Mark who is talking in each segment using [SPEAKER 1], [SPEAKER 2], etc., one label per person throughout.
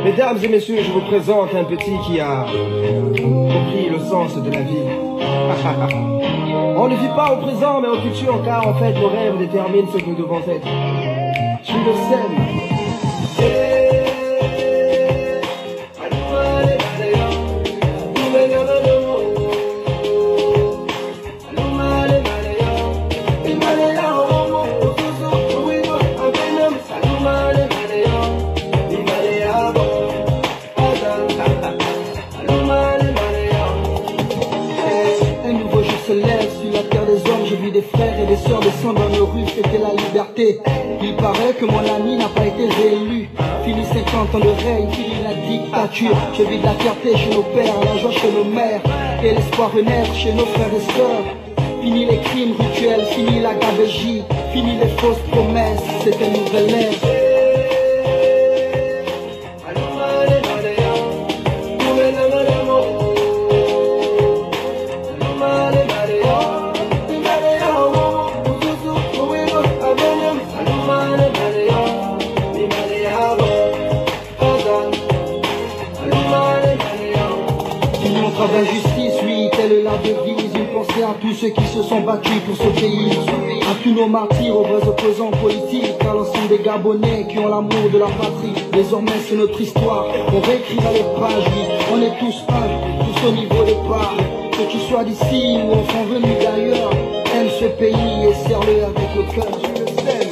[SPEAKER 1] Mesdames et messieurs, je vous présente un petit qui a compris le sens de la vie. On ne vit pas au présent mais au futur, car en fait nos rêves déterminent ce que nous devons être. Je suis le seul.
[SPEAKER 2] Des frères et des sœurs descendent dans nos rues, fêter la liberté. Il paraît que mon ami n'a pas été réélu. Fini 50 ans de règne, fini la dictature. Je vis de la fierté chez nos pères, la joie chez nos mères, et l'espoir renaître chez nos frères et sœurs. Fini les crimes rituels, fini la gabegie, fini les fausses promesses, c'est une nouvelle ère. D'injustice, oui, telle est la devise. Une pensée à tous ceux qui se sont battus pour ce pays, à tous nos martyrs, aux vrais opposants politiques, à l'ensemble des Gabonais qui ont l'amour de leur patrie. Désormais c'est notre histoire, on réécrira les pages, oui. On est tous un, tous au niveau de part. Que tu sois d'ici ou enfant venu d'ailleurs, aime ce pays et serre-le avec le cœur. Je le sais.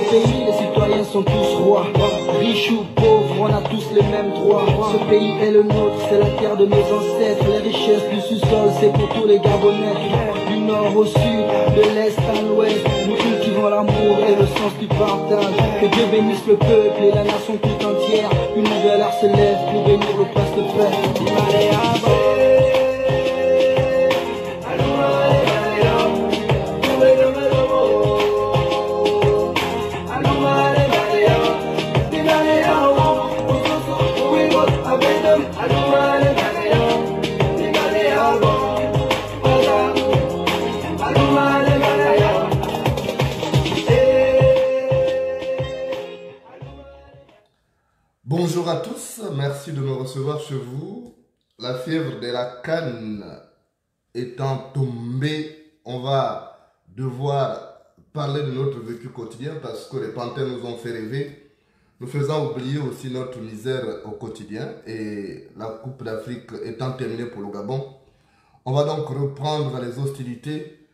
[SPEAKER 2] Pays, les citoyens sont tous rois, riches ou pauvres, on a tous les mêmes droits. Ce pays est le nôtre, c'est la terre de nos ancêtres. Les richesses du sous-sol, c'est pour tous les Gabonais. Du nord au sud, de l'est à l'ouest, nous cultivons l'amour et le sens du partage. Que Dieu bénisse le peuple et la nation tout entière. Une nouvelle ère se lève pour bénir le prince de paix.
[SPEAKER 3] Bonjour à tous, merci de me recevoir chez vous. La fièvre de la canne étant tombée, on va devoir parler de notre vécu quotidien parce que les panthères nous ont fait rêver, nous faisant oublier aussi notre misère au quotidien. Et la Coupe d'Afrique étant terminée pour le Gabon, on va donc reprendre les hostilités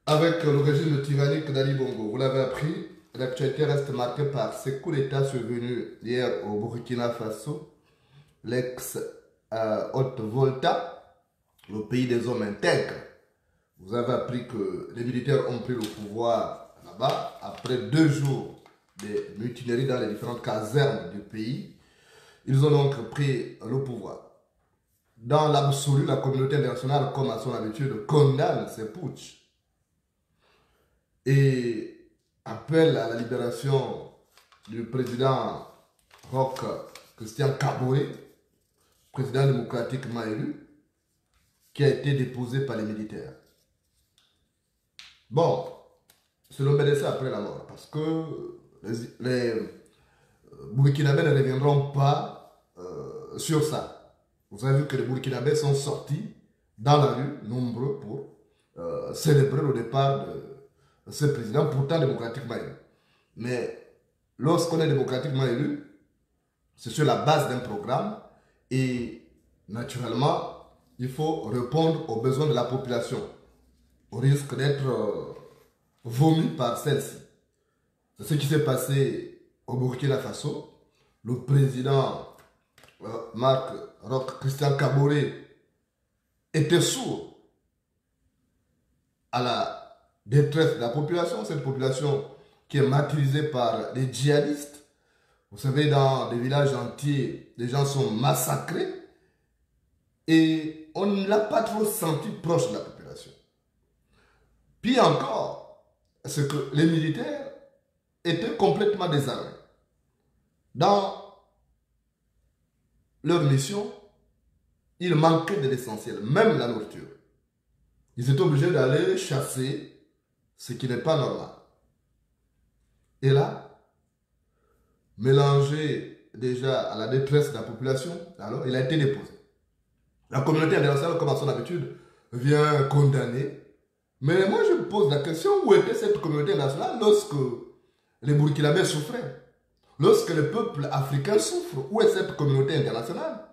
[SPEAKER 3] avec le régime tyrannique d'Ali Bongo. Vous l'avez appris. L'actualité reste marquée par ces coups d'État survenus hier au Burkina Faso, l'ex-Haute-Volta, le pays des hommes intègres. Vous avez appris que les militaires ont pris le pouvoir là-bas après 2 jours de mutineries dans les différentes casernes du pays. Ils ont donc pris le pouvoir. Dans l'absolu, la communauté internationale, comme à son habitude, condamne ces putschs et appelle à la libération du président Roch Christian Kaboré, président démocratiquement élu, qui a été déposé par les militaires. Bon, c'est l'obéissance après la mort, parce que les Burkinabés ne reviendront pas sur ça. Vous avez vu que les Burkinabés sont sortis dans la rue, nombreux, pour célébrer le départ de ce président, pourtant démocratiquement élu. Mais lorsqu'on est démocratiquement élu, c'est sur la base d'un programme et naturellement, il faut répondre aux besoins de la population, au risque d'être vomi par celle-ci. C'est ce qui s'est passé au Burkina Faso. Le président Marc Roch Christian Kaboré était sourd à la détresse de la population, cette population qui est martyrisée par les djihadistes. Vous savez, dans des villages entiers, les gens sont massacrés et on ne l'a pas trop senti proche de la population. Puis encore, c'est que les militaires étaient complètement désarmés. Dans leur mission, il manquait de l'essentiel, même la nourriture. Ils étaient obligés d'aller chasser, ce qui n'est pas normal. Et là, mélangé déjà à la détresse de la population, alors il a été déposé. La communauté internationale, comme à son habitude, vient condamner. Mais moi, je me pose la question, où était cette communauté internationale lorsque les Burkinabés souffraient? Lorsque le peuple africain souffre, où est cette communauté internationale?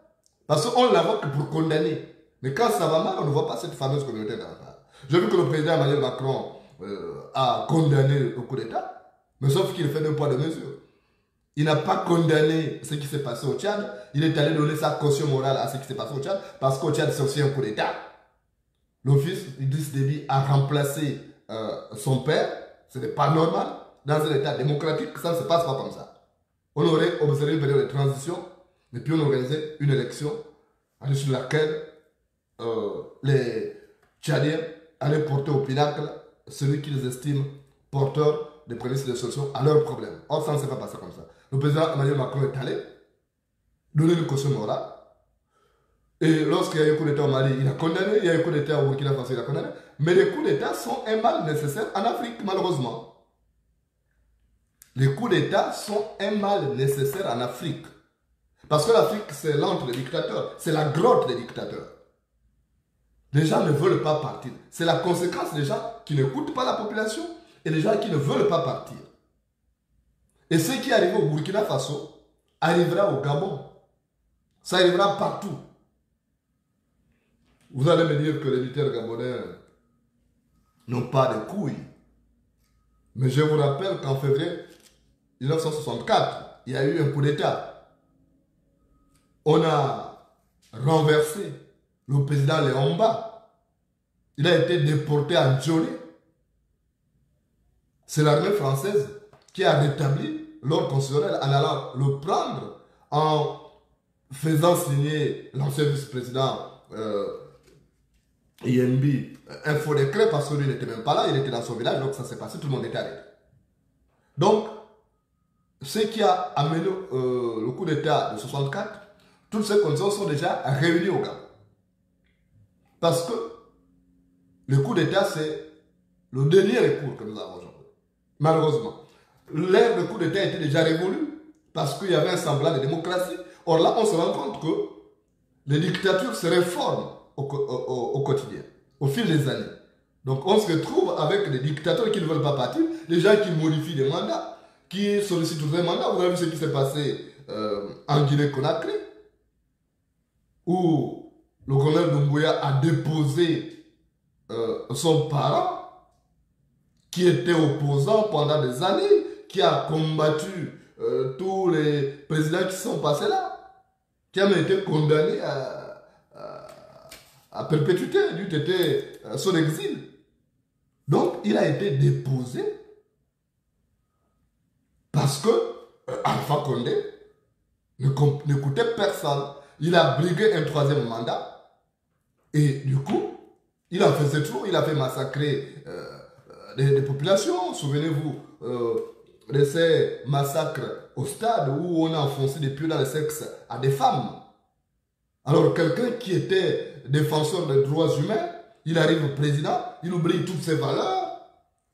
[SPEAKER 3] Parce qu'on la voit que pour condamner. Mais quand ça va mal, on ne voit pas cette fameuse communauté internationale. J'ai vu que le président Emmanuel Macron a condamné le coup d'État, mais sauf qu'il fait deux poids, deux mesures. Il n'a pas condamné ce qui s'est passé au Tchad. Il est allé donner sa caution morale à ce qui s'est passé au Tchad, parce qu'au Tchad, c'est aussi un coup d'État. L'office Idriss Déby a remplacé son père. Ce n'est pas normal. Dans un État démocratique, ça ne se passe pas comme ça. On aurait observé une période de transition, et puis on organisait une élection à l'issue de laquelle les Tchadiens allaient porter au pinacle celui qu'ils estiment porteur des prémices de solution à leurs problèmes. Or, ça ne s'est pas passé comme ça. Le président Emmanuel Macron est allé donner une caution morale. Et lorsqu'il y a eu un coup d'État au Mali, il a condamné. Il y a eu un coup d'État au Burkina Faso, il a condamné. Mais les coups d'État sont un mal nécessaire en Afrique, malheureusement. Les coups d'État sont un mal nécessaire en Afrique. Parce que l'Afrique, c'est l'antre des dictateurs. C'est la grotte des dictateurs. Les gens ne veulent pas partir. C'est la conséquence des gens qui n'écoutent pas la population et les gens qui ne veulent pas partir. Et ce qui arrive au Burkina Faso arrivera au Gabon. Ça arrivera partout. Vous allez me dire que les militaires gabonais n'ont pas de couilles. Mais je vous rappelle qu'en février 1964, il y a eu un coup d'État. On a renversé le président Léomba. Il a été déporté à Djolé. C'est l'armée française qui a rétabli l'ordre constitutionnel en allant le prendre, en faisant signer l'ancien vice-président INB un faux décret parce que lui n'était même pas là, il était dans son village, donc ça s'est passé, tout le monde était arrêté. Donc, ce qui a amené le coup d'État de 64, toutes ces conditions sont déjà réunies au Gabon. Parce que le coup d'État, c'est le dernier recours que nous avons aujourd'hui. Malheureusement. L'ère de coup d'État était déjà révolue parce qu'il y avait un semblant de démocratie. Or là, on se rend compte que les dictatures se réforment au quotidien, au fil des années. Donc on se retrouve avec des dictateurs qui ne veulent pas partir, des gens qui modifient des mandats, qui sollicitent tous les mandats. Vous avez vu ce qui s'est passé en Guinée-Conakry, où le colonel Doumbouya a déposé son parent, qui était opposant pendant des années, qui a combattu tous les présidents qui sont passés là, qui a même été condamné à perpétuité, lui était son exil. Donc il a été déposé parce que Alpha Condé n'écoutait personne. Il a brigué un troisième mandat et du coup, il en faisait trop, il a fait massacrer des populations. Souvenez-vous de ces massacres au stade où on a enfoncé des pieux dans le sexe à des femmes. Alors quelqu'un qui était défenseur des droits humains, il arrive au président, il oublie toutes ses valeurs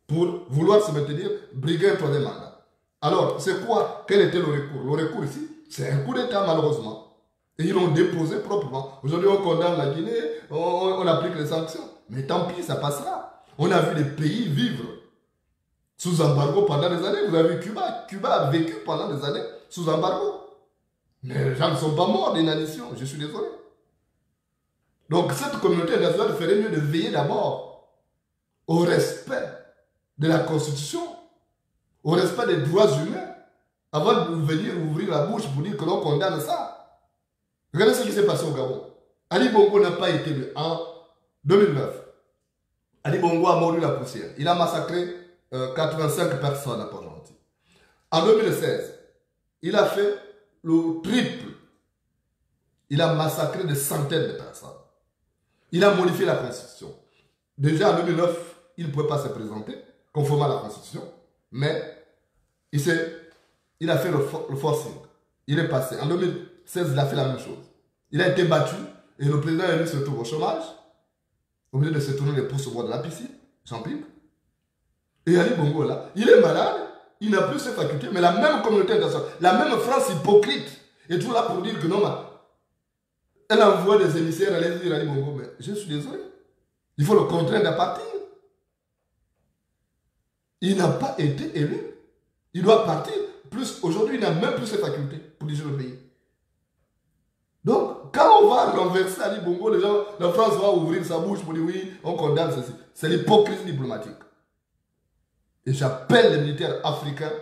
[SPEAKER 3] pour vouloir se maintenir, briguer un troisième mandat. Alors, c'est quoi? Quel était le recours? Le recours ici, c'est un coup d'État malheureusement. Et ils l'ont déposé proprement. Aujourd'hui, on condamne la Guinée, on applique les sanctions. Mais tant pis, ça passera. On a vu des pays vivre sous embargo pendant des années. Vous avez vu Cuba. Cuba a vécu pendant des années sous embargo. Mais les gens ne sont pas morts d'inanition. Je suis désolé. Donc cette communauté internationale ferait mieux de veiller d'abord au respect de la Constitution, au respect des droits humains, avant de venir ouvrir la bouche pour dire que l'on condamne ça. Regardez ce qui s'est passé au Gabon. Ali Bongo n'a pas été élu en 2009. Ali Bongo a mordu la poussière. Il a massacré 85 personnes à Port-Gentil. En 2016, il a fait le triple. Il a massacré des centaines de personnes. Il a modifié la Constitution. Déjà en 2009, il ne pouvait pas se présenter, conformément à la Constitution, mais il a fait le forcing. Il est passé. En 2016, il a fait la même chose. Il a été battu et le président élu se trouve au chômage, obligé de se tourner les pouces au bord de la piscine, Jean-Pic. Et Ali Bongo, là, il est malade, il n'a plus ses facultés, mais la même communauté internationale, la même France hypocrite, est toujours là pour dire que non, elle envoie des émissaires à dire Ali Bongo, mais je suis désolé, il faut le contraindre à partir. Il n'a pas été élu, il doit partir. Plus aujourd'hui, il n'a même plus ses facultés pour diriger le pays. Donc, quand on va renverser Ali Bongo, les gens, la France va ouvrir sa bouche pour dire oui, on condamne ceci. C'est l'hypocrisie diplomatique. Et j'appelle les militaires africains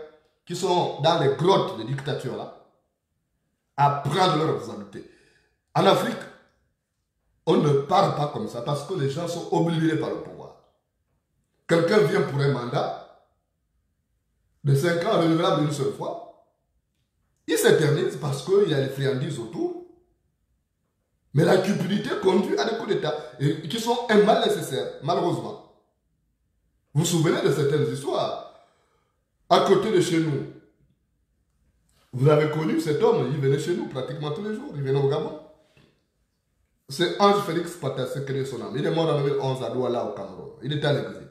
[SPEAKER 3] qui sont dans les grottes de dictature là à prendre leurs responsabilités. En Afrique, on ne parle pas comme ça parce que les gens sont obnubilés par le pouvoir. Quelqu'un vient pour un mandat de 5 ans renouvelable une seule fois. Il s'éternise parce qu'il y a les friandises autour. Mais la cupidité conduit à des coups d'État qui sont un mal nécessaire, malheureusement. Vous vous souvenez de certaines histoires? À côté de chez nous, vous avez connu cet homme, il venait chez nous pratiquement tous les jours, il venait au Gabon. C'est Ange Félix Patassé qui est son âme. Il est mort en 2011 à Douala au Cameroun. Il était à l'exil.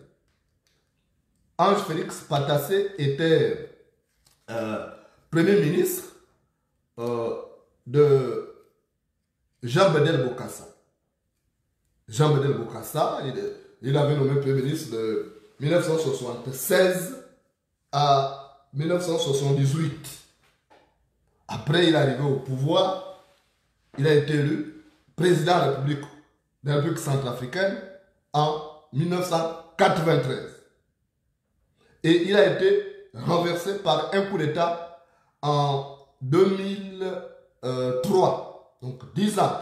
[SPEAKER 3] Ange Félix Patassé était premier ministre de Jean Bedel Bokassa. Jean Bedel Bokassa, il avait nommé premier ministre de 1976 à 1978. Après, il est arrivé au pouvoir, il a été élu président de la République centrafricaine en 1993. Et il a été renversé par un coup d'État en 2003, donc 10 ans.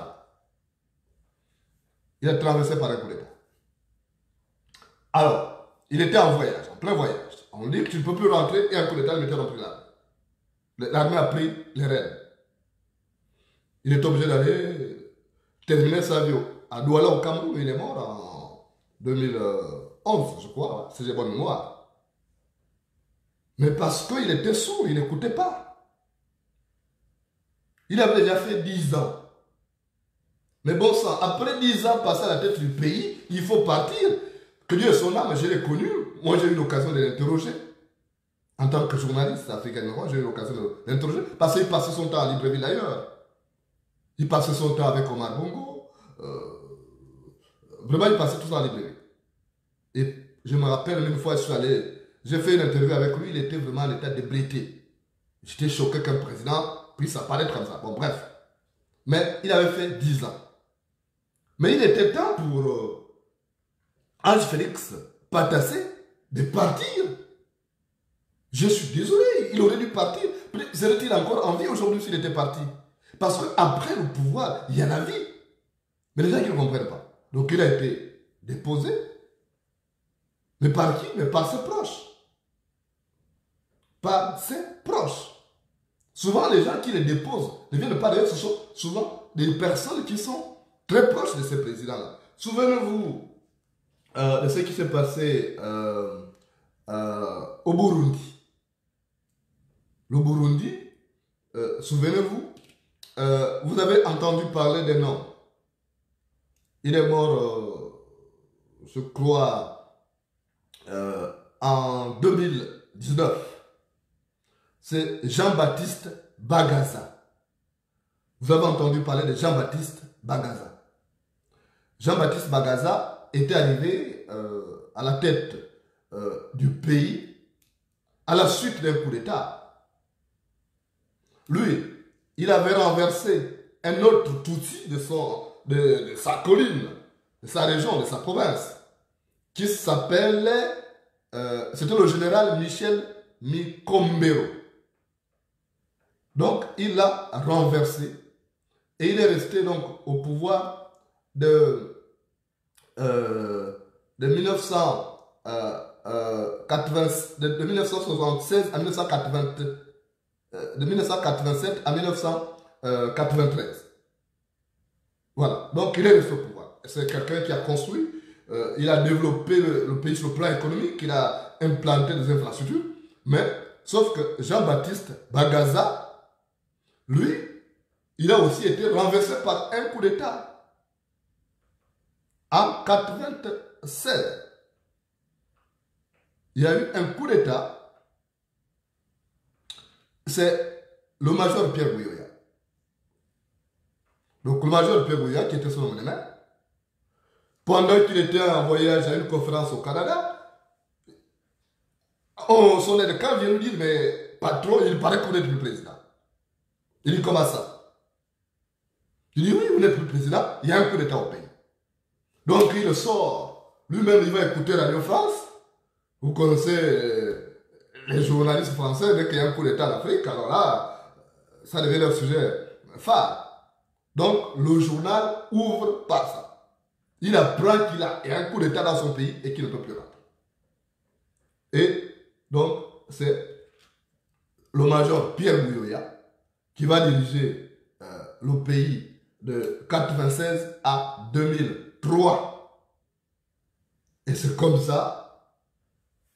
[SPEAKER 3] Il a été renversé par un coup d'État. Alors, il était en voyage, en plein voyage. On dit que tu ne peux plus rentrer et un coup d'État le mettait en prison. L'armée a pris les rênes. Il est obligé d'aller terminer sa vie à Douala au Cameroun. Il est mort en 2011, je crois, si j'ai bonne mémoire. Mais parce qu'il était sourd, il n'écoutait pas. Il avait déjà fait 10 ans. Mais bon sang, après 10 ans passés à la tête du pays, il faut partir. Que Dieu ait son âme, je l'ai connu. Moi, j'ai eu l'occasion de l'interroger. En tant que journaliste africain, j'ai eu l'occasion de l'interroger. Parce qu'il passait son temps à Libreville d'ailleurs. Il passait son temps avec Omar Bongo. Vraiment, il passait tout ça à Libreville. Et je me rappelle une fois, je suis allé, j'ai fait une interview avec lui, il était vraiment en état d'ébriété. J'étais choqué qu'un président puisse apparaître comme ça. Bon, bref. Mais il avait fait 10 ans. Mais il était temps pour Ange Félix Patassé de partir. Je suis désolé, il aurait dû partir. Serait-il encore en vie aujourd'hui s'il était parti? Parce qu'après le pouvoir, il y a la vie. Mais les gens qui ne comprennent pas. Donc il a été déposé. Mais par qui? Mais par ses proches. Par ses proches. Souvent, les gens qui les déposent ne viennent pas d'ailleurs, ce sont souvent des personnes qui sont très proches de ces présidents-là. Souvenez-vous de ce qui s'est passé au Burundi. Le Burundi, souvenez-vous, vous avez entendu parler des noms. Il est mort, je crois, en 2019. C'est Jean-Baptiste Bagaza. Vous avez entendu parler de Jean-Baptiste Bagaza. Jean-Baptiste Bagaza était arrivé à la tête du pays à la suite d'un coup d'État. Lui, il avait renversé un autre Tutsi de sa colline, de sa région, de sa province, qui s'appelait, c'était le général Michel Mikombero. Donc, il l'a renversé et il est resté donc au pouvoir de 1976 à 1980. De 1987 à 1993. Voilà. Donc, il est resté au pouvoir. C'est quelqu'un qui a construit il a développé le pays sur le plan économique, il a implanté des infrastructures. Mais, sauf que Jean-Baptiste Bagaza, lui, il a aussi été renversé par un coup d'État en 1996. Il y a eu un coup d'État, c'est le major Pierre Buyoya. Donc le major Pierre Buyoya, qui était son homme de main, pendant qu'il était en voyage à une conférence au Canada, son aide de camp vient nous dire, mais patron, il paraît que vous n'êtes plus président. Il dit, comment ça? Il dit, oui, vous n'êtes plus président, il y a un coup d'État au pays. Donc il sort, lui-même il va écouter Radio France. Vous connaissez les journalistes français, dès qu'il y a un coup d'État en Afrique, alors là, ça devient leur sujet phare. Donc, le journal ouvre par ça. Il apprend qu'il y a un coup d'État dans son pays et qu'il ne peut plus rentrer. Et donc, c'est le major Pierre Buyoya qui va diriger le pays de 1996 à 2003. Et c'est comme ça.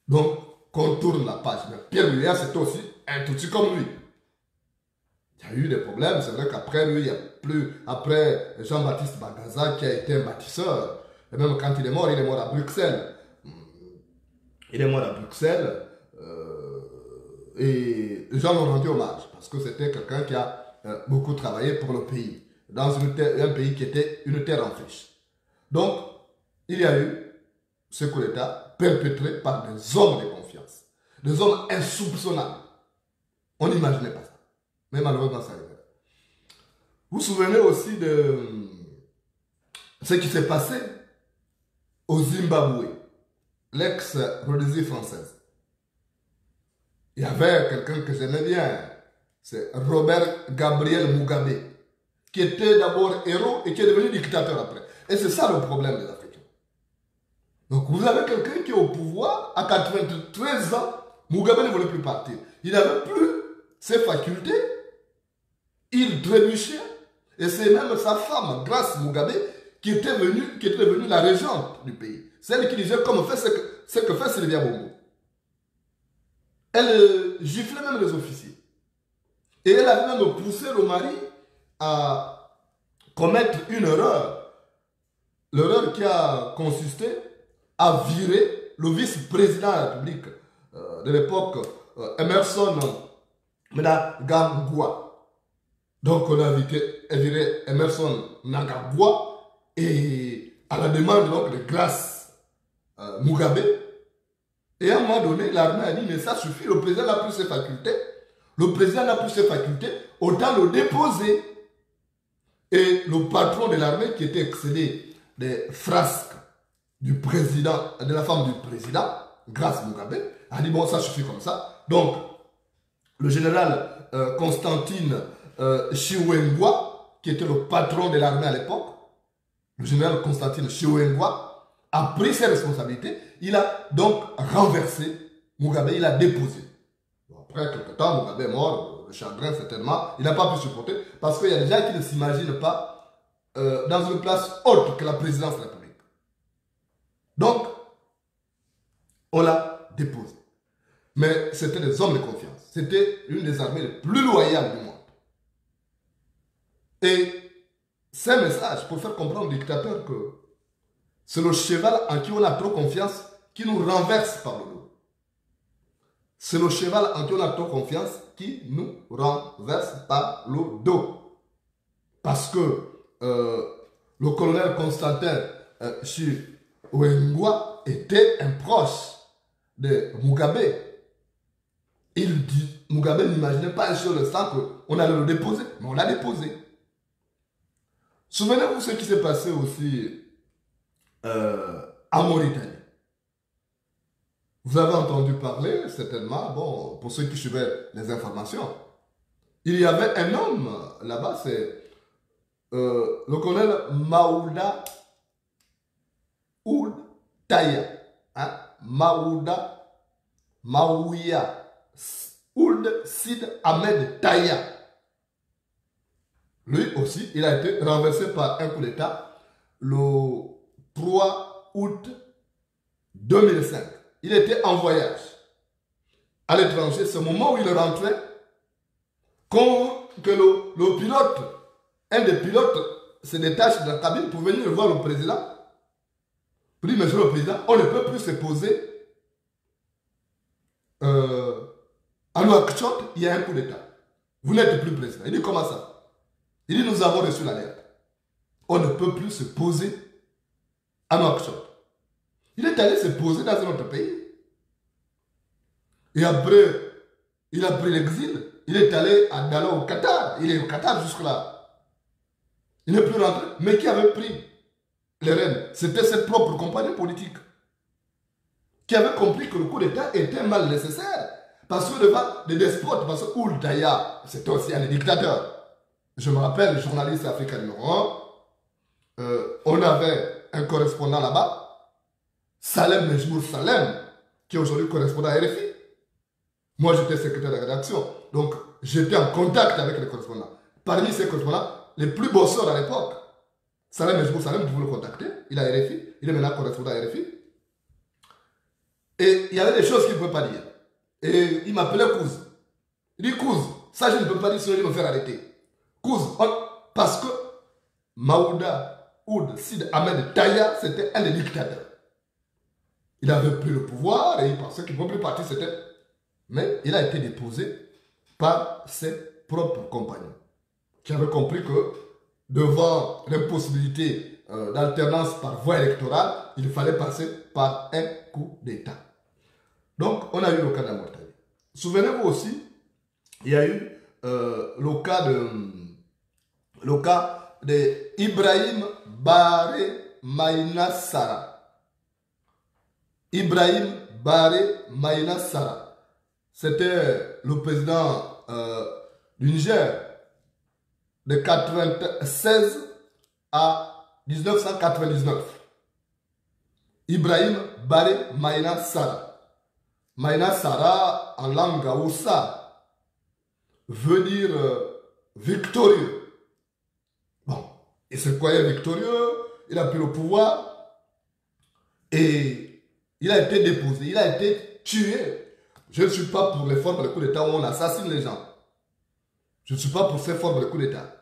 [SPEAKER 3] Donc, qu'on tourne la page. Mais Pierre Buyoya, c'était aussi un tout petit comme lui. Il y a eu des problèmes. C'est vrai qu'après lui, il n'y a plus. Après Jean-Baptiste Bagaza, qui a été un bâtisseur. Et même quand il est mort à Bruxelles. Il est mort à Bruxelles. Et les gens l'ont rendu hommage. Parce que c'était quelqu'un qui a beaucoup travaillé pour le pays. Dans un pays qui était une terre en friche. Donc, il y a eu ce coup d'État perpétré par des hommes de confiance, des hommes insoupçonnables. On n'imaginait pas ça. Mais malheureusement, ça arrive. Vous vous souvenez aussi de ce qui s'est passé au Zimbabwe, l'ex-Rhodésie française. Il y avait quelqu'un que j'aimais bien, c'est Robert Gabriel Mugabe, qui était d'abord héros et qui est devenu dictateur après. Et c'est ça le problème des Africains. Donc vous avez quelqu'un qui est au pouvoir, à 93 ans, Mugabe ne voulait plus partir. Il n'avait plus ses facultés, il trébuchait, et c'est même sa femme, Grace Mugabe, qui était devenue la régente du pays. Celle qui disait comment faire ce que fait Sylvia Bongo. Elle giflait même les officiers. Et elle avait même poussé le mari à commettre une erreur. L'erreur qui a consisté à virer le vice-président de la République de l'époque, Emerson Mnangagwa. Donc on a viré Emerson Mnangagwa et à la demande donc, de Grace Mugabe. Et à un moment donné, l'armée a dit, mais ça suffit, le président n'a plus ses facultés. Le président n'a plus ses facultés, autant le déposer. Et le patron de l'armée qui était excédé des frasques du président, de la femme du président, Grace Mugabe, a dit bon ça suffit comme ça. Donc le général Constantine Chiwenga, qui était le patron de l'armée à l'époque, le général Constantine Chiwenga a pris ses responsabilités. Il a donc renversé Mugabe, il a déposé. Après quelques temps, Mugabe est mort, le chagrin certainement, il n'a pas pu supporter, parce qu'il y a des gens qui ne s'imaginent pas dans une place autre que la présidence de la République. Donc, on l'a déposé. Mais c'était des hommes de confiance. C'était une des armées les plus loyales du monde. Et c'est un message pour faire comprendre au dictateur que c'est le cheval en qui on a trop confiance qui nous renverse par le dos. C'est le cheval en qui on a trop confiance qui nous renverse par le dos. Parce que le colonel Constantin Chiwenga était un proche de Mugabe. Mugabe n'imaginait pas un seul instant qu'on allait le déposer, mais on l'a déposé. Souvenez-vous ce qui s'est passé aussi en Mauritanie. Vous avez entendu parler, certainement, bon, pour ceux qui suivaient les informations, il y avait un homme là-bas, c'est le colonel Maouda Ould Taya. Hein? Maouya Ould Sid Ahmed Taya. Lui aussi, il a été renversé par un coup d'État le 3 août 2005. Il était en voyage à l'étranger. C'est au moment où il rentrait que le pilote, un des pilotes, se détache de la cabine pour venir voir le président. Pour dire, monsieur le président, on ne peut plus se poser à Nouakchott, il y a un coup d'État. Vous n'êtes plus président. Il dit, comment ça? Il dit, nous avons reçu l'alerte. On ne peut plus se poser à Nouakchott. Il est allé se poser dans un autre pays. Et après, il a pris l'exil. Il est allé au Qatar. Il est au Qatar jusque-là. Il n'est plus rentré. Mais qui avait pris les rênes? C'était cette propre compagnie politique qui avait compris que le coup d'État était mal nécessaire. Parce que devant des despotes, parce que Ould Taya, c'était aussi un dictateur. Je me rappelle, le journaliste africain numéro 1, on avait un correspondant là-bas, Salem Nejmour Salem, qui est aujourd'hui correspondant à RFI. Moi, j'étais secrétaire de rédaction. Donc, j'étais en contact avec les correspondants. Parmi ces correspondants, les plus bosseurs à l'époque, Salem Nejmour Salem, vous pouvez le contacter. Il a RFI. Il est maintenant correspondant à RFI. Et il y avait des choses qu'il ne pouvait pas dire. Et il m'appelait Kouz. Il dit, Kouz, ça je ne peux pas dire sinon je vais me faire arrêter. Kouz, parce que Maouda Ould Sid Ahmed Taya, c'était un des dictateurs. Il avait pris le pouvoir et il pensait qu'il ne pouvait plus partir. Mais il a été déposé par ses propres compagnons, qui avaient compris que devant l'impossibilité d'alternance par voie électorale, il fallait passer par un coup d'État. Donc, on a eu le cas de la Mauritanie. Souvenez-vous aussi, il y a eu le cas de Ibrahim Baré Maïna Sara. Ibrahim Baré Maïna Sara. C'était le président du Niger de 1996 à 1999. Ibrahim Baré Maïna Sara. Maïna Sara, en langue Hausa, veut dire victorieux. Bon, il se croyait victorieux, il a pris le pouvoir et il a été déposé, il a été tué. Je ne suis pas pour les formes de coup d'État où on assassine les gens. Je ne suis pas pour ces formes de coup d'État.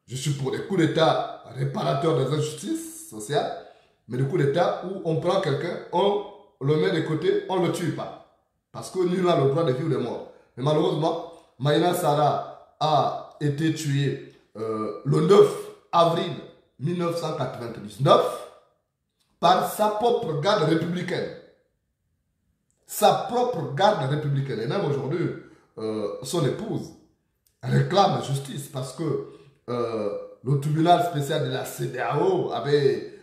[SPEAKER 3] Je suis pour les coups d'État réparateurs des injustices sociales, mais les coups d'État où on prend quelqu'un, on le met de côté, on ne le tue pas. Parce que nul n'a le droit de vivre de mort. Mais malheureusement, Maïna Sara a été tué le 9 avril 1999 par sa propre garde républicaine. Sa propre garde républicaine. Et même aujourd'hui, son épouse réclame justice parce que le tribunal spécial de la CEDEAO avait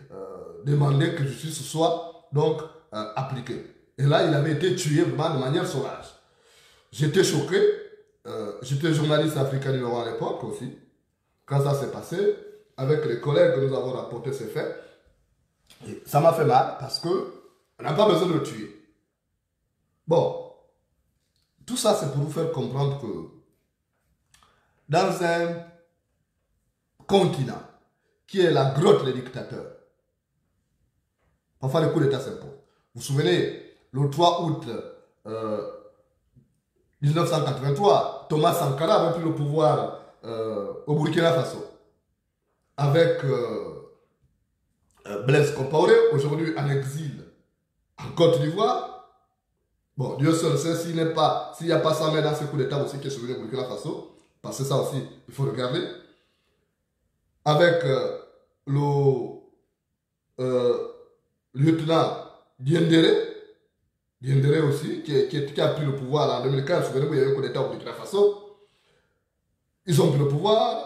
[SPEAKER 3] demandé que justice soit donc appliquée. Et là, il avait été tué vraiment de manière sauvage. J'étais choqué. J'étais journaliste africain numéro 1 à l'époque aussi. Quand ça s'est passé, avec les collègues que nous avons rapporté ces faits, et ça m'a fait mal parce qu'on n'a pas besoin de le tuer. Bon, tout ça c'est pour vous faire comprendre que dans un continent qui est la grotte des dictateurs, parfois les coups d'État s'imposent. Vous vous souvenez, le 3 août 1983, Thomas Sankara avait pris le pouvoir au Burkina Faso avec Blaise Compaoré, aujourd'hui en exil en Côte d'Ivoire. Bon, Dieu seul sait s'il n'y a pas 100 mètres dans ce coup d'État aussi qui est survenu au Burkina Faso, parce que ça aussi, il faut regarder. Avec le lieutenant Diendéré aussi, qui a pris le pouvoir en 2015, souvenez-vous, il y a eu un coup d'État au Burkina Faso. Ils ont pris le pouvoir.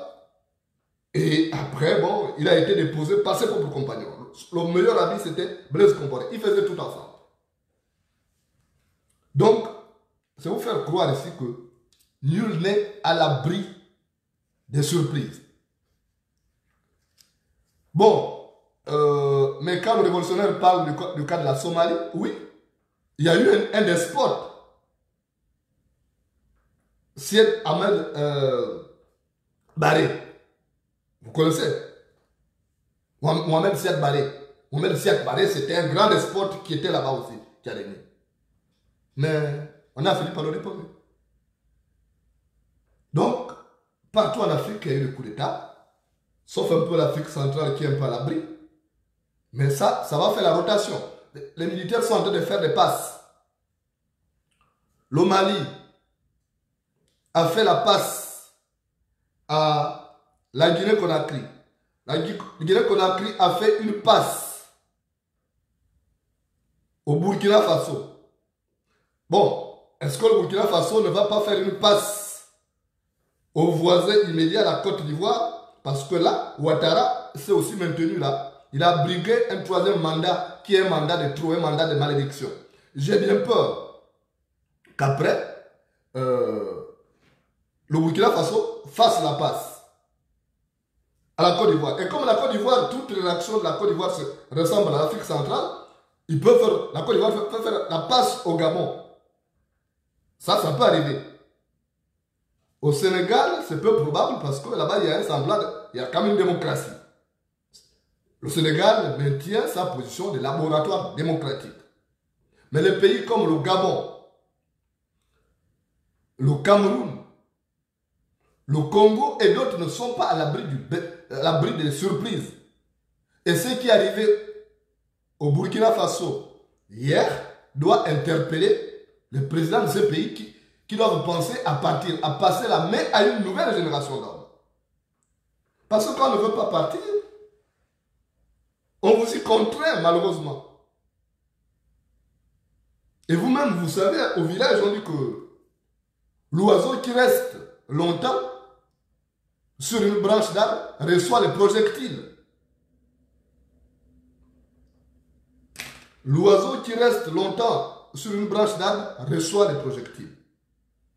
[SPEAKER 3] Et après, bon, il a été déposé par ses propres compagnons. Le meilleur ami, c'était Blaise Compaoré. Ils faisaient tout ensemble. Donc, c'est vous faire croire ici que nul n'est à l'abri des surprises. Bon, mais quand le révolutionnaire parle du cas de la Somalie, oui, il y a eu un despote, Sied Ahmed Barré. Vous connaissez Mohamed Siad Barré. Mohamed Siak Barré, c'était un grand despote qui était là-bas aussi, qui a régné. Mais on a fini par le répondre. Donc, partout en Afrique, il y a eu le coup d'État, sauf un peu l'Afrique centrale qui est un peu à l'abri. Mais ça va faire la rotation. Les militaires sont en train de faire des passes. Le Mali a fait la passe à la Guinée-Conakry. La Guinée-Conakry a fait une passe au Burkina Faso. Bon, est-ce que le Burkina Faso ne va pas faire une passe aux voisins immédiats, la Côte d'Ivoire? Parce que là, Ouattara s'est aussi maintenu là. Il a brigué un troisième mandat qui est un mandat de trop, un mandat de malédiction. J'ai bien peur qu'après, le Burkina Faso fasse la passe à la Côte d'Ivoire. Et comme la Côte d'Ivoire, toutes les réactions de la Côte d'Ivoire ressemblent à l'Afrique centrale, ils peuvent faire, la Côte d'Ivoire peut faire la passe au Gabon. Ça peut arriver. Au Sénégal, c'est peu probable parce que là-bas, il y a un semblant, il y a quand même une démocratie. Le Sénégal maintient sa position de laboratoire démocratique. Mais les pays comme le Gabon, le Cameroun, le Congo et d'autres ne sont pas à l'abri des surprises. Et ce qui est arrivé au Burkina Faso hier doit interpeller les présidents de ces pays qui doivent penser à partir, à passer la main à une nouvelle génération d'hommes. Parce que quand on ne veut pas partir, on vous y contraint malheureusement. Et vous-même, vous savez, au village, on dit que l'oiseau qui reste longtemps sur une branche d'arbre reçoit les projectiles. L'oiseau qui reste longtemps sur une branche d'arbre reçoit les projectiles.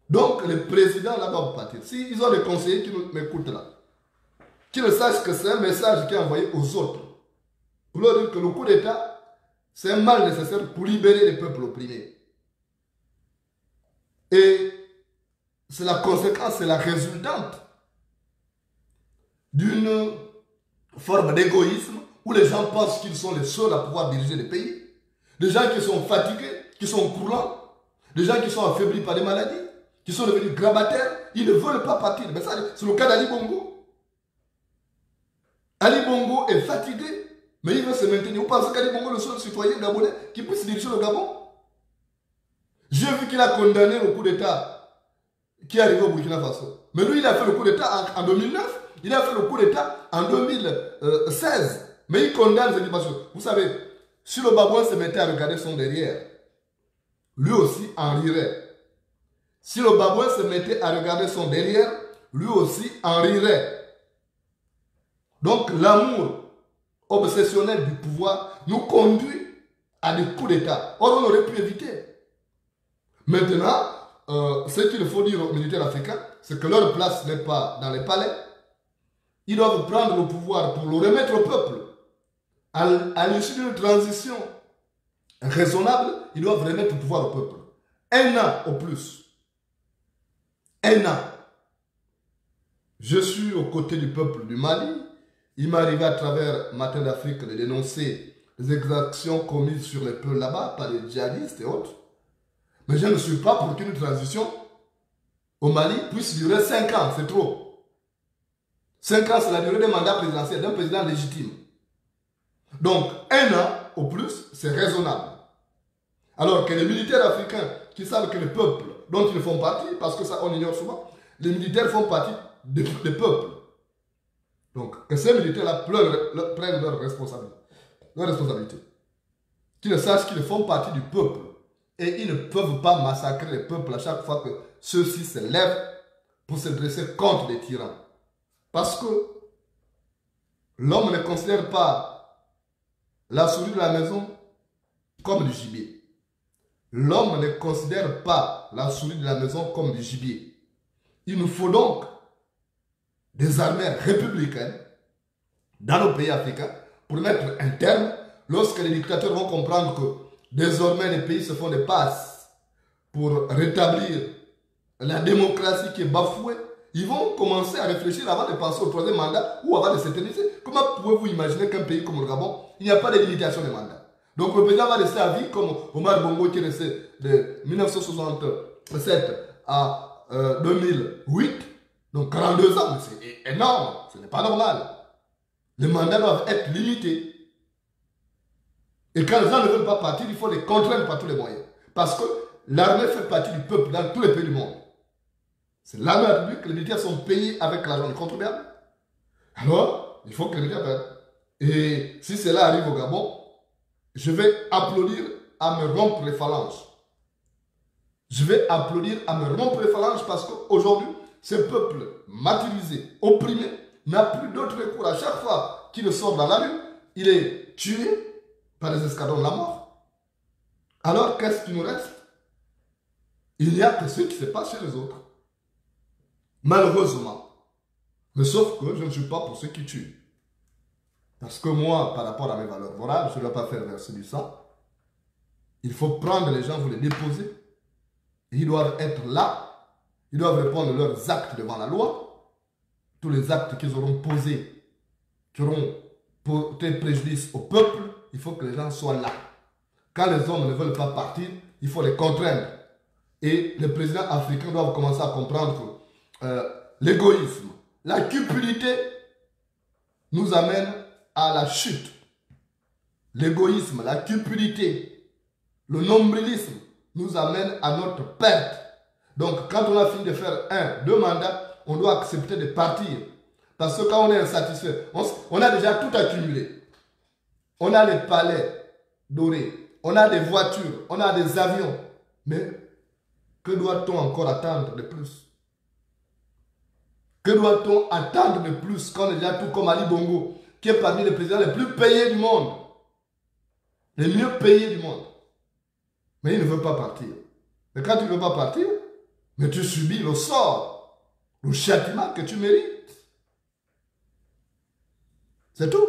[SPEAKER 3] Donc, les présidents là doivent partir. S'ils ont des conseillers qui m'écoutent là, qu'ils ne sachent que c'est un message qui est envoyé aux autres. Pour leur dire que le coup d'État, c'est un mal nécessaire pour libérer les peuples opprimés. Et c'est la conséquence, c'est la résultante d'une forme d'égoïsme où les gens pensent qu'ils sont les seuls à pouvoir diriger les pays. Des gens qui sont fatigués, qui sont croulants, des gens qui sont affaiblis par des maladies, qui sont devenus grabataires, ils ne veulent pas partir. Mais ça, c'est le cas d'Ali Bongo. Ali Bongo est fatigué, mais il veut se maintenir. Vous pensez qu'Ali Bongo est le seul citoyen gabonais qui puisse diriger le Gabon? J'ai vu qu'il a condamné le coup d'État qui est arrivé au Burkina Faso. Mais lui, il a fait le coup d'État en 2009, il a fait le coup d'État en 2016. Mais il condamne cette parce que, vous savez, si le Babouin se mettait à regarder son derrière, lui aussi en rirait. Si le Babouin se mettait à regarder son derrière, lui aussi en rirait. Donc l'amour obsessionnel du pouvoir nous conduit à des coups d'État. Or, on aurait pu éviter. Maintenant, ce qu'il faut dire aux militaires africains, c'est que leur place n'est pas dans les palais. Ils doivent prendre le pouvoir pour le remettre au peuple. À l'issue d'une transition raisonnable, ils doivent remettre le pouvoir au peuple. 1 an au plus. 1 an. Je suis aux côtés du peuple du Mali. Il m'est arrivé à travers Matin d'Afrique de dénoncer les exactions commises sur les peuples là-bas par les djihadistes et autres. Mais je ne suis pas pour qu'une transition au Mali puisse durer 5 ans. C'est trop. 5 ans, c'est la durée des mandats présidentiels d'un président légitime. Donc, 1 an au plus, c'est raisonnable. Alors que les militaires africains qui savent que les peuples dont ils font partie, parce que ça on ignore souvent, les militaires font partie des peuples. Donc, que ces militaires-là prennent leur responsabilité. Qu'ils sachent qu'ils font partie du peuple. Et ils ne peuvent pas massacrer les peuples à chaque fois que ceux-ci se lèvent pour se dresser contre les tyrans. Parce que l'homme ne considère pas la souris de la maison comme du gibier. L'homme ne considère pas la souris de la maison comme du gibier. Il nous faut donc des armées républicaines dans nos pays africains pour mettre un terme lorsque les dictateurs vont comprendre que désormais les pays se font des passes pour rétablir la démocratie qui est bafouée ils vont commencer à réfléchir avant de passer au troisième mandat ou avant de s'éterniser. Comment pouvez-vous imaginer qu'un pays comme le Gabon, il n'y a pas de limitation de mandat? Donc le président va rester à vie comme Omar Bongo qui est resté de 1967 à 2008. Donc 42 ans, c'est énorme, ce n'est pas normal. Les mandats doivent être limités. Et quand les gens ne veulent pas partir, il faut les contraindre par tous les moyens. Parce que l'armée fait partie du peuple dans tous les pays du monde. C'est l'armée de la République, les militaires sont payés avec l'argent du contribuable. Alors, il faut que les militaires perdent. Et si cela arrive au Gabon, je vais applaudir à me rompre les phalanges. Je vais applaudir à me rompre les phalanges parce qu'aujourd'hui, ce peuple martyrisé, opprimé, n'a plus d'autre recours. À chaque fois qu'il sort dans la rue, il est tué par les escadrons de la mort. Alors, qu'est-ce qui nous reste? Il n'y a que ce qui se passe chez les autres. Malheureusement. Mais sauf que je ne suis pas pour ceux qui tuent. Parce que moi, par rapport à mes valeurs morales, je ne dois pas faire verser du sang. Il faut prendre les gens, vous les déposer. Et ils doivent être là. Ils doivent répondre leurs actes devant la loi. Tous les actes qu'ils auront posés, qui auront porté préjudice au peuple, il faut que les gens soient là. Quand les hommes ne veulent pas partir, il faut les contraindre. Et les présidents africains doivent commencer à comprendre l'égoïsme. La cupidité nous amène à la chute. L'égoïsme, la cupidité, le nombrilisme nous amène à notre perte. Donc, quand on a fini de faire 2 mandats, on doit accepter de partir. Parce que quand on est insatisfait, on a déjà tout accumulé. On a les palais dorés, on a des voitures, on a des avions. Mais que doit-on encore attendre de plus? Que doit-on attendre de plus quand on est déjà tout comme Ali Bongo, qui est parmi les présidents les plus payés du monde, les mieux payés du monde? Mais il ne veut pas partir. Mais quand tu ne veux pas partir, mais tu subis le sort, le châtiment que tu mérites. C'est tout.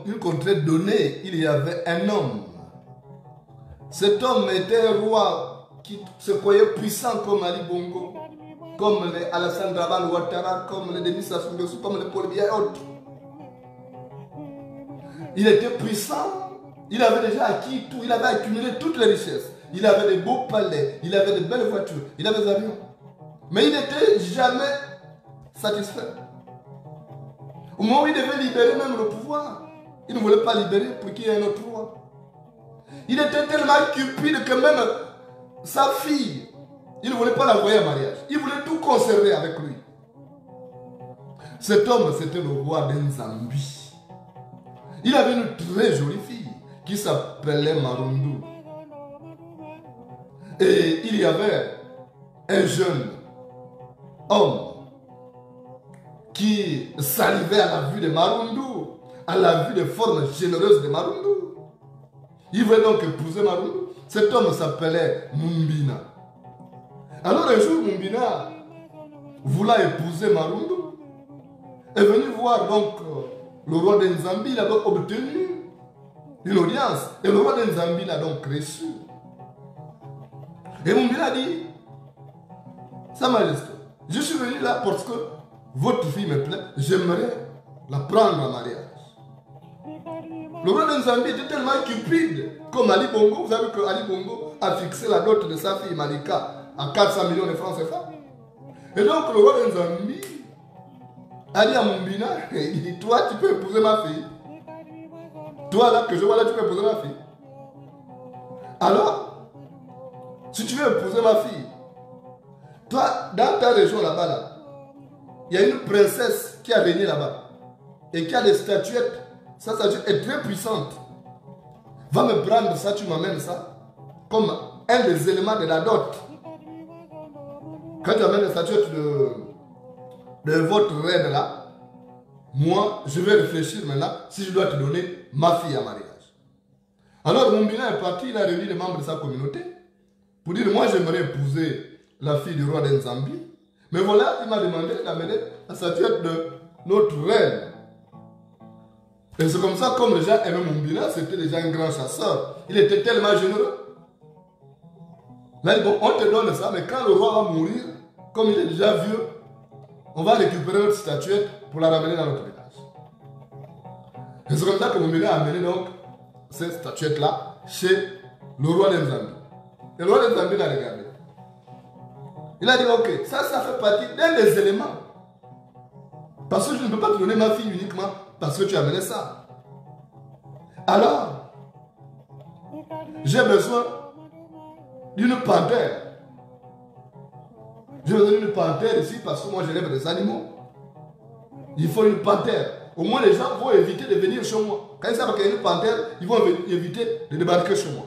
[SPEAKER 3] Une contrée donnée, il y avait un homme. Cet homme était un roi qui se croyait puissant comme Ali Bongo, comme les Alassane Dramane Ouattara, comme les Denis Sassou Nguesso, comme les Paul Biya et autres. Il était puissant, il avait déjà acquis tout, il avait accumulé toutes les richesses. Il avait des beaux palais, il avait de belles voitures, il avait des avions. Mais il n'était jamais satisfait. Au moment où il devait libérer même le pouvoir, il ne voulait pas libérer pour qu'il y ait un autre roi. Il était tellement cupide que même sa fille, il ne voulait pas l'envoyer en mariage. Il voulait tout conserver avec lui. Cet homme, c'était le roi d'Nzambi. Il avait une très jolie fille qui s'appelait Marundu. Et il y avait un jeune homme qui salivait à la vue de Marundu, à la vue des formes généreuses de Marundu. Il voulait donc épouser Marundu. Cet homme s'appelait Mumbina. Alors un jour, Mumbina, voulant épouser Marundu, est venu voir donc le roi de Nzambi. Il avait obtenu une audience. Et le roi de Nzambi l'a donc reçu. Et Mumbina dit, Sa Majesté, je suis venu là parce que votre fille me plaît, j'aimerais la prendre en mariage. Le roi de Nzambi était tellement cupide comme Ali Bongo. Vous savez que Ali Bongo a fixé la dot de sa fille Malika à 400 millions de francs CFA. Et donc le roi de Nzambi a dit à Mumbina, il dit, toi tu peux épouser ma fille. Toi là que je vois là, tu peux épouser ma fille. Alors, si tu veux épouser ma fille, toi, dans ta région là-bas, là, il y a une princesse qui a régné là-bas et qui a des statuettes. Sa statuette est très puissante. Va me prendre ça, tu m'amènes ça comme un des éléments de la dot. Quand tu amènes la statuette de votre reine là, moi, je vais réfléchir maintenant si je dois te donner ma fille à mariage. Alors, Mumbina est parti, il a réuni les membres de sa communauté pour dire, moi, j'aimerais épouser la fille du roi d'Enzambi. Mais voilà, il m'a demandé d'amener la statuette de notre reine. Et c'est comme ça, comme les gens aimaient Mumbina, c'était déjà un grand chasseur. Il était tellement généreux. Là, bon, on te donne ça, mais quand le roi va mourir, comme il est déjà vieux, on va récupérer notre statuette pour la ramener dans notre village. Et c'est comme ça que Mumbina a amené donc cette statuette-là chez le roi d'Enzambi. Et le roi d'Enzambi l'a regardé. Il a dit, ok, ça fait partie d'un des éléments. Parce que je ne peux pas te donner ma fille uniquement parce que tu as amené ça. Alors, j'ai besoin d'une panthère. J'ai besoin d'une panthère ici parce que moi j'élève des animaux. Il faut une panthère. Au moins les gens vont éviter de venir chez moi. Quand ils savent qu'il y a une panthère, ils vont éviter de débarquer chez moi.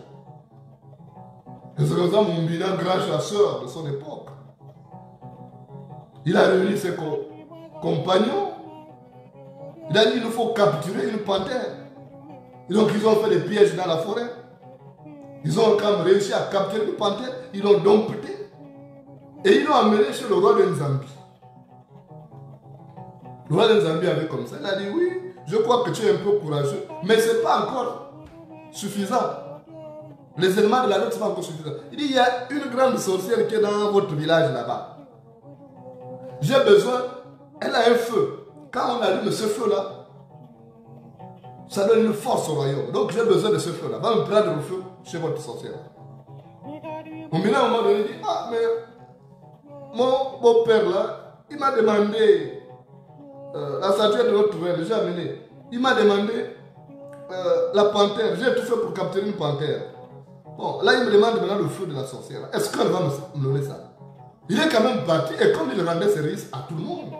[SPEAKER 3] Et c'est comme ça Mumbina, grand chasseur de son époque. Il a réuni ses compagnons. Il a dit, il nous faut capturer une panthère. Et donc ils ont fait des pièges dans la forêt. Ils ont quand même réussi à capturer une panthère. Ils l'ont dompté. Et ils l'ont amené chez le roi de Nzambi. Le roi de Nzambi avait comme ça. Il a dit, oui, je crois que tu es un peu courageux. Mais ce n'est pas encore suffisant. Les éléments de la note ne sont pas encore suffisants. Il dit, il y a une grande sorcière qui est dans votre village là-bas. J'ai besoin, elle a un feu. Quand on allume ce feu-là, ça donne une force au royaume. Donc j'ai besoin de ce feu-là. Va me prendre le feu chez votre sorcière. Mon bilan, à un moment donné, dit, ah, mais mon beau-père là, il m'a demandé la statuette de notre reine, j'ai amené. Il m'a demandé la panthère. J'ai tout fait pour capturer une panthère. Bon, là, il me demande maintenant le feu de la sorcière. Est-ce qu'elle va me donner ça? Il est quand même parti et comme il rendait service à tout le monde.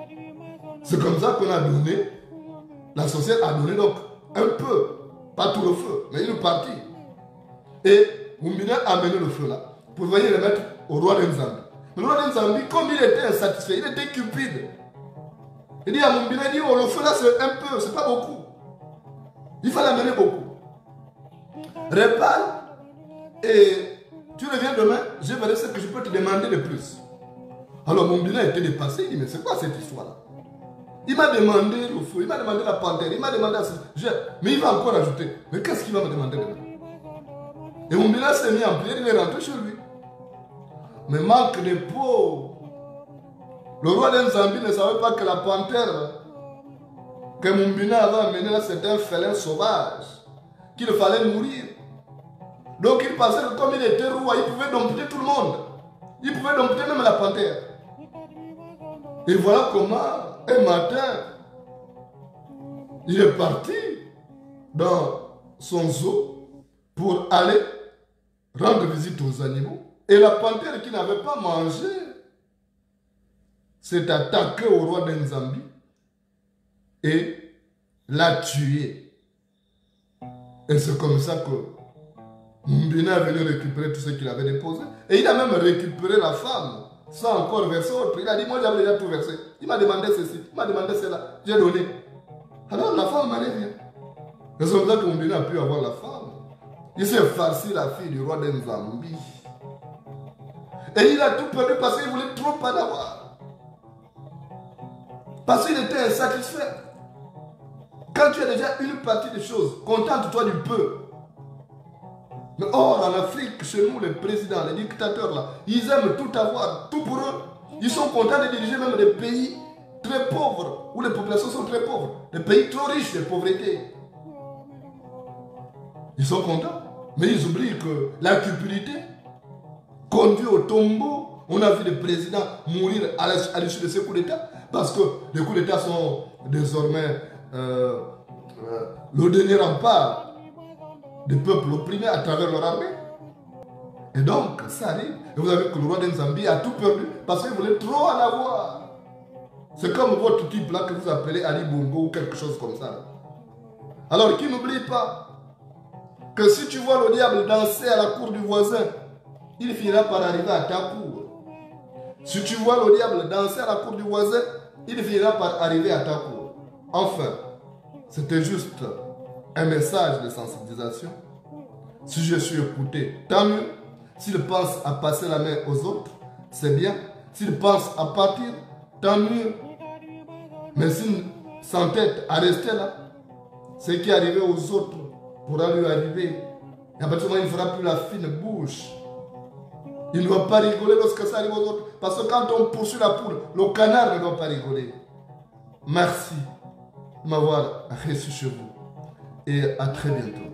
[SPEAKER 3] C'est comme ça qu'on a donné, la sorcière a donné donc un peu, pas tout le feu, mais une partie. Et Mumbina a amené le feu là, pour venir le mettre au roi d'Enzambi. Le roi d'Enzambi, comme il était insatisfait, il était cupide. Il dit à Mumbina, il dit, oh, le feu là c'est un peu, c'est pas beaucoup. Il fallait amener beaucoup. Répare et tu reviens demain, je verrai ce que je peux te demander de plus. Alors Mumbina était dépassé, il dit, mais c'est quoi cette histoire-là? Il m'a demandé le feu, il m'a demandé la panthère, il m'a demandé... Mais il va encore ajouter. Mais qu'est-ce qu'il va me demander demain? Et Mumbina s'est mis en prière, il est rentré chez lui. Mais manque de peau. Le roi d'Enzambi ne savait pas que la panthère que Mumbina avait amenée là, c'était un félin sauvage. Qu'il fallait nourrir. Donc il passait comme il était roi, il pouvait dompter tout le monde. Il pouvait dompter même la panthère. Et voilà comment, un matin, il est parti dans son zoo pour aller rendre visite aux animaux. Et la panthère qui n'avait pas mangé s'est attaquée au roi d'Enzambi et l'a tué. Et c'est comme ça que Mumbina est venu récupérer tout ce qu'il avait déposé. Et il a même récupéré la femme sans encore verser autre. Il a dit, moi j'avais déjà tout versé. Il m'a demandé ceci, il m'a demandé cela. J'ai donné. Alors la femme m'a dit, viens. Et c'est comme ça que Mumbina a pu avoir la femme. Il s'est farci la fille du roi d'Enzambi. Et il a tout perdu parce qu'il voulait trop pas d'avoir. Parce qu'il était insatisfait. Quand tu as déjà une partie des choses, contente-toi du peu. Mais or, en Afrique, chez nous, les présidents, les dictateurs, là, ils aiment tout avoir, tout pour eux. Ils sont contents de diriger même des pays très pauvres, où les populations sont très pauvres. Des pays trop riches de pauvreté. Ils sont contents. Mais ils oublient que la cupidité conduit au tombeau. On a vu les présidents mourir à l'issue de ces coups d'État. Parce que les coups d'État sont désormais le dernier rempart des peuples opprimés à travers leur armée. Et donc, ça arrive. Et vous avez vu que le roi d'Enzambi a tout perdu parce qu'il voulait trop en avoir. C'est comme votre type là que vous appelez Ali Bongo ou quelque chose comme ça. Alors, qui n'oublie pas que si tu vois le diable danser à la cour du voisin, il finira par arriver à ta cour. Si tu vois le diable danser à la cour du voisin, il finira par arriver à ta cour. Enfin, c'était juste un message de sensibilisation. Si je suis écouté, tant mieux. S'il pense à passer la main aux autres, c'est bien. S'il pense à partir, tant mieux. Mais s'il s'entête à rester là, ce qui est arrivé aux autres pourra lui arriver. Et à partir du moment où il ne fera plus la fine bouche, il ne va pas rigoler lorsque ça arrive aux autres. Parce que quand on poursuit la poule, le canard ne doit pas rigoler. Merci de m'avoir reçu chez vous. Et à très bientôt.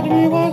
[SPEAKER 4] me